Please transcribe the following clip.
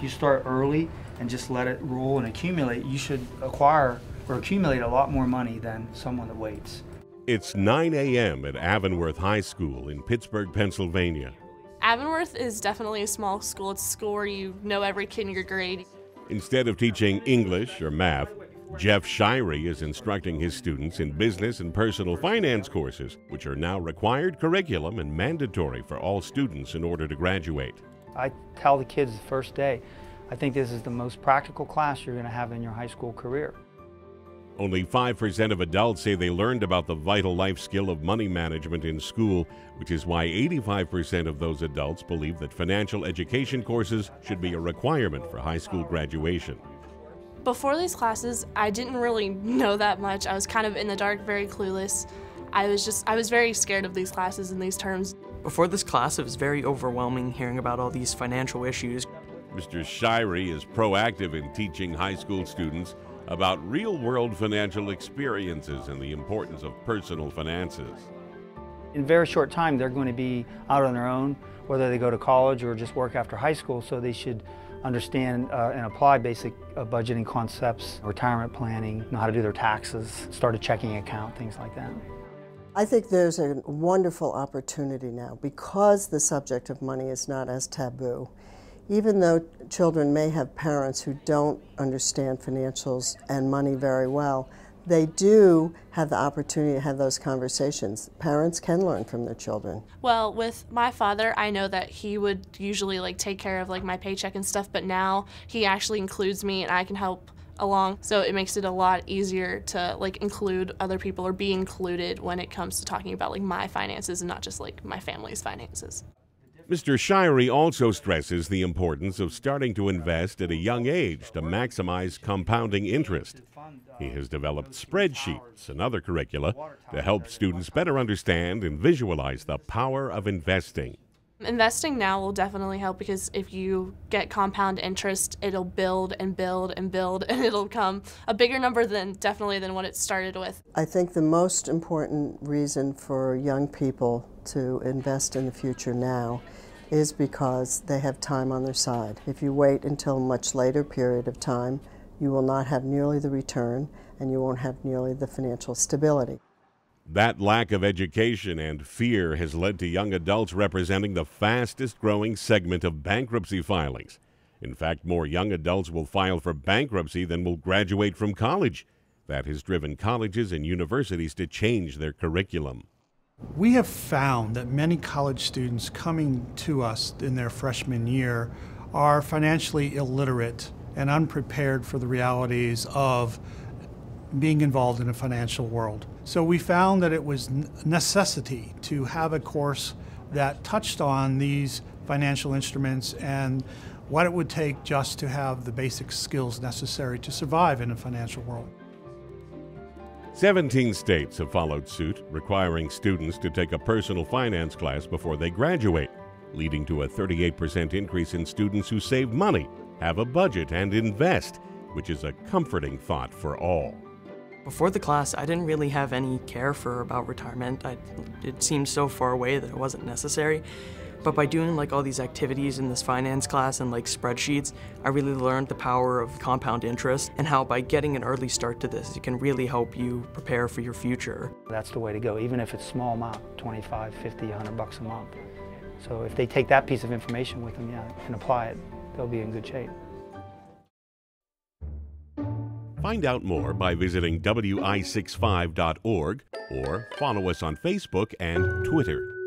If you start early and just let it roll and accumulate, you should acquire or accumulate a lot more money than someone that waits. It's 9 a.m. at Avonworth High School in Pittsburgh, Pennsylvania. Avonworth is definitely a small school. It's a school where you know every kid in your grade. Instead of teaching English or math, Jeff Shirey is instructing his students in business and personal finance courses, which are now required curriculum and mandatory for all students in order to graduate. I tell the kids the first day, I think this is the most practical class you're going to have in your high school career. Only 5% of adults say they learned about the vital life skill of money management in school, which is why 85% of those adults believe that financial education courses should be a requirement for high school graduation. Before these classes, I didn't really know that much. I was kind of in the dark, very clueless. I was very scared of these classes and these terms. Before this class, it was very overwhelming hearing about all these financial issues. Mr. Shirey is proactive in teaching high school students about real-world financial experiences and the importance of personal finances. In a very short time, they're going to be out on their own, whether they go to college or just work after high school, so they should understand and apply basic budgeting concepts, retirement planning, know how to do their taxes, start a checking account, things like that. I think there's a wonderful opportunity now because the subject of money is not as taboo. Even though children may have parents who don't understand financials and money very well, they do have the opportunity to have those conversations. Parents can learn from their children. Well, with my father, I know that he would usually take care of my paycheck and stuff, but now he actually includes me and I can help along. So it makes it a lot easier to include other people or be included when it comes to talking about my finances and not just my family's finances. Mr. Shirey also stresses the importance of starting to invest at a young age to maximize compounding interest. He has developed spreadsheets and other curricula to help students better understand and visualize the power of investing. Investing now will definitely help because if you get compound interest, it'll build and build and build, and it'll come a bigger number than what it started with. I think the most important reason for young people to invest in the future now is because they have time on their side. If you wait until a much later period of time, you will not have nearly the return and you won't have nearly the financial stability. That lack of education and fear has led to young adults representing the fastest growing segment of bankruptcy filings. In fact, more young adults will file for bankruptcy than will graduate from college. That has driven colleges and universities to change their curriculum. We have found that many college students coming to us in their freshman year are financially illiterate and unprepared for the realities of being involved in a financial world. So we found that it was necessity to have a course that touched on these financial instruments and what it would take just to have the basic skills necessary to survive in a financial world. 17 states have followed suit, requiring students to take a personal finance class before they graduate, leading to a 38% increase in students who save money, have a budget, and invest, which is a comforting thought for all. Before the class, I didn't really have any care about retirement. It seemed so far away that it wasn't necessary. But by doing all these activities in this finance class and spreadsheets, I really learned the power of compound interest and how by getting an early start to this, it can really help you prepare for your future. That's the way to go, even if it's small amount, 25, 50, 100 bucks a month. So if they take that piece of information with them, and apply it, they'll be in good shape. Find out more by visiting wi65.org or follow us on Facebook and Twitter.